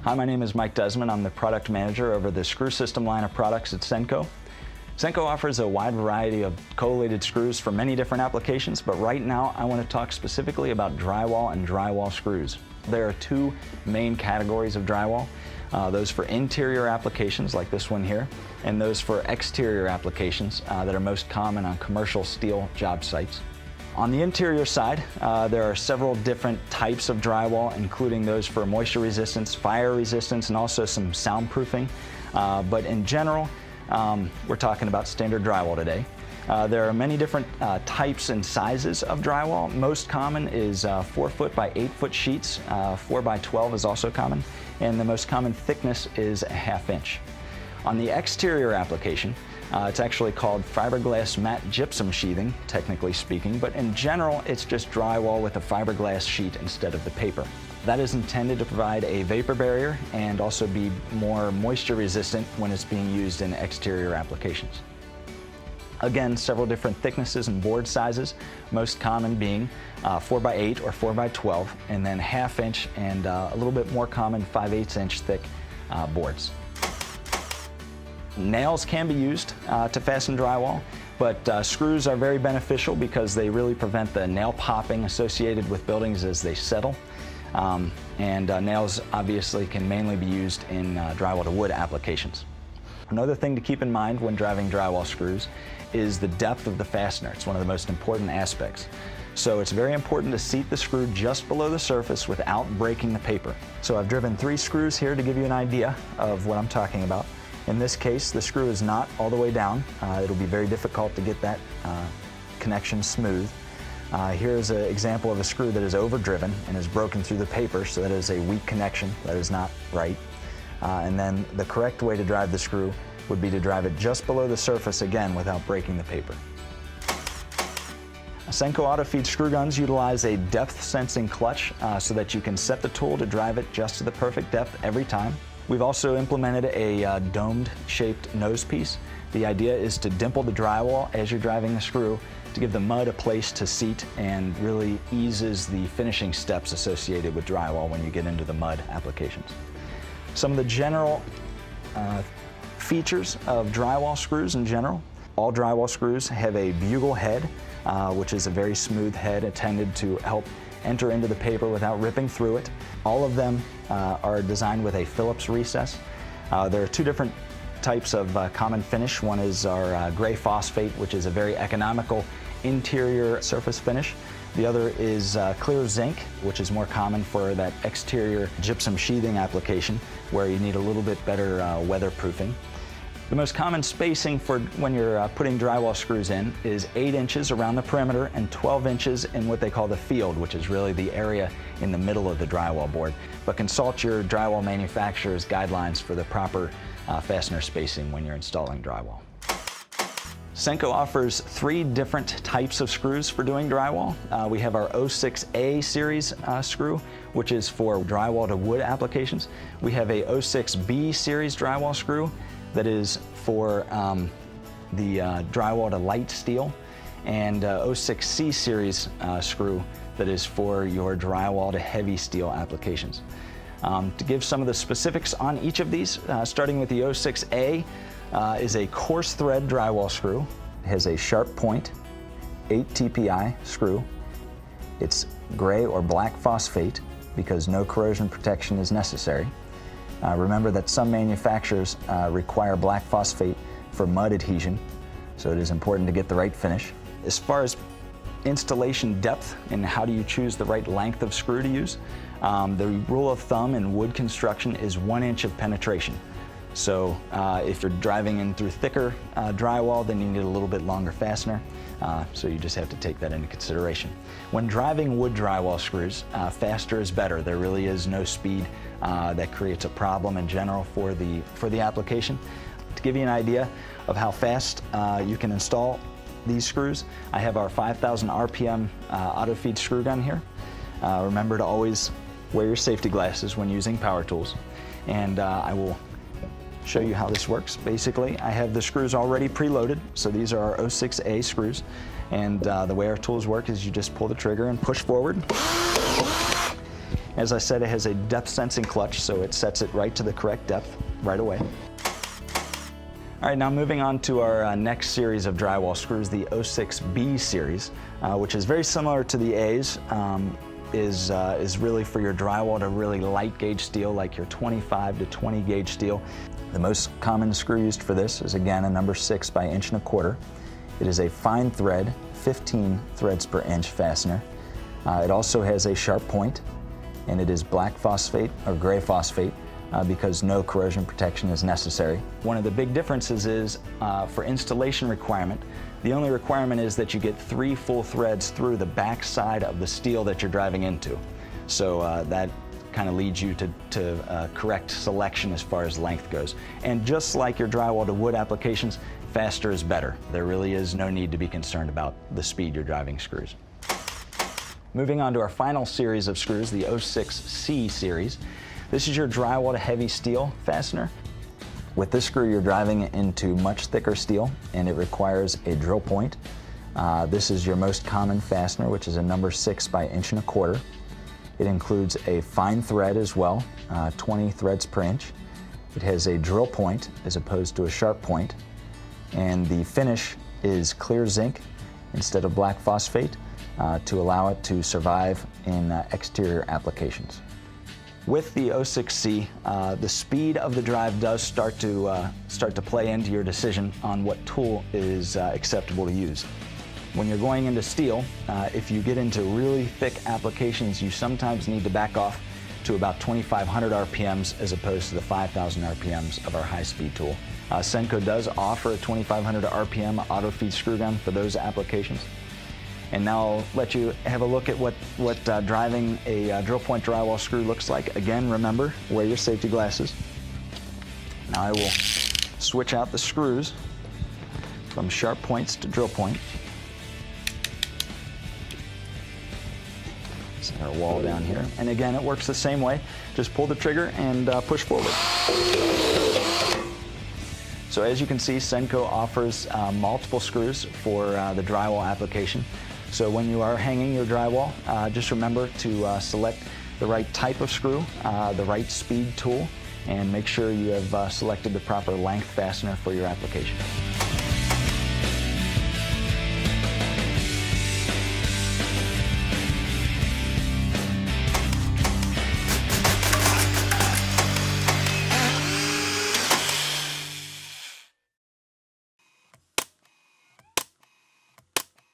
Hi, my name is Mike Desmond. I'm the product manager over the screw system line of products at Senco. Senco offers a wide variety of collated screws for many different applications, but right now I want to talk specifically about drywall and drywall screws. There are two main categories of drywall, those for interior applications like this one here, and those for exterior applications that are most common on commercial steel job sites. On the interior side, there are several different types of drywall, including those for moisture resistance, fire resistance, and also some soundproofing. But in general, we're talking about standard drywall today. There are many different types and sizes of drywall. Most common is 4 foot by 8 foot sheets. 4 by 12 is also common, and the most common thickness is a 1/2 inch. On the exterior application, it's actually called fiberglass matte gypsum sheathing, technically speaking, but in general, it's just drywall with a fiberglass sheet instead of the paper. That is intended to provide a vapor barrier and also be more moisture resistant when it's being used in exterior applications. Again, several different thicknesses and board sizes, most common being 4 by 8 or 4 by 12, and then 1/2 inch and a little bit more common 5/8 inch thick boards. Nails can be used to fasten drywall, but screws are very beneficial because they really prevent the nail popping associated with buildings as they settle. Nails obviously can mainly be used in drywall to wood applications. Another thing to keep in mind when driving drywall screws is the depth of the fastener. It's one of the most important aspects. So it's very important to seat the screw just below the surface without breaking the paper. So I've driven 3 screws here to give you an idea of what I'm talking about. In this case, the screw is not all the way down. It'll be very difficult to get that connection smooth. Here's an example of a screw that is overdriven and is broken through the paper, so that is a weak connection. That is not right. And then the correct way to drive the screw would be to drive it just below the surface again without breaking the paper. Senco auto feed screw guns utilize a depth sensing clutch so that you can set the tool to drive it just to the perfect depth every time. We've also implemented a domed shaped nose piece. The idea is to dimple the drywall as you're driving the screw to give the mud a place to seat and really eases the finishing steps associated with drywall when you get into the mud applications. Some of the general features of drywall screws in general. All drywall screws have a bugle head, which is a very smooth head intended to help enter into the paper without ripping through it. All of them are designed with a Phillips recess. There are 2 different types of common finish. One is our gray phosphate, which is a very economical interior surface finish. The other is clear zinc, which is more common for that exterior gypsum sheathing application where you need a little bit better weatherproofing. The most common spacing for when you're putting drywall screws in is 8 inches around the perimeter and 12 inches in what they call the field, which is really the area in the middle of the drywall board. But consult your drywall manufacturer's guidelines for the proper fastener spacing when you're installing drywall. Senco offers 3 different types of screws for doing drywall. We have our O6A series screw, which is for drywall to wood applications. We have a O6B series drywall screw that is for the drywall to light steel, and O6C series screw that is for your drywall to heavy steel applications. To give some of the specifics on each of these, starting with the O6A, is a coarse thread drywall screw. It has a sharp point, 8 TPI screw. It's gray or black phosphate because no corrosion protection is necessary. Remember that some manufacturers require black phosphate for mud adhesion, so it is important to get the right finish. As far as installation depth and how do you choose the right length of screw to use, the rule of thumb in wood construction is 1 inch of penetration. So if you're driving in through thicker drywall, then you need a little bit longer fastener. So you just have to take that into consideration. When driving wood drywall screws, faster is better. There really is no speed that creates a problem in general for the application. To give you an idea of how fast you can install these screws, I have our 5,000 RPM auto feed screw gun here. Remember to always wear your safety glasses when using power tools. And I will show you how this works. Basically, I have the screws already preloaded, so these are our O6A screws, and the way our tools work is you just pull the trigger and push forward, As I said, it has a depth sensing clutch, so it sets it right to the correct depth right away. All right, now moving on to our next series of drywall screws, the O6B series, which is very similar to the A's. Is really for your drywall to really light gauge steel, like your 25 to 20 gauge steel. The most common screw used for this is, again, a number 6 by 1.25 inch. It is a fine thread, 15 threads per inch fastener. It also has a sharp point, and it is black phosphate or gray phosphate because no corrosion protection is necessary. One of the big differences is for installation requirement, the only requirement is that you get 3 full threads through the back side of the steel that you're driving into. So that kind of leads you to correct selection as far as length goes. And just like your drywall to wood applications, faster is better. There really is no need to be concerned about the speed you're driving screws. Moving on to our final series of screws, the O6C series. This is your drywall to heavy steel fastener. With this screw, you're driving it into much thicker steel, and it requires a drill point. This is your most common fastener, which is a number 6 by 1.25 inch. It includes a fine thread as well, 20 threads per inch. It has a drill point as opposed to a sharp point, and the finish is clear zinc instead of black phosphate to allow it to survive in exterior applications. With the O6C, the speed of the drive does start to play into your decision on what tool is acceptable to use. When you're going into steel, if you get into really thick applications, you sometimes need to back off to about 2,500 RPMs as opposed to the 5,000 RPMs of our high-speed tool. Senco does offer a 2,500 RPM auto feed screw gun for those applications. And now I'll let you have a look at what driving a drill point drywall screw looks like. Again, remember, wear your safety glasses. Now I will switch out the screws from sharp points to drill point. Set our wall down here. And again, it works the same way. Just pull the trigger and push forward. So as you can see, Senco offers multiple screws for the drywall application. So when you are hanging your drywall, just remember to select the right type of screw, the right speed tool, and make sure you have selected the proper length fastener for your application.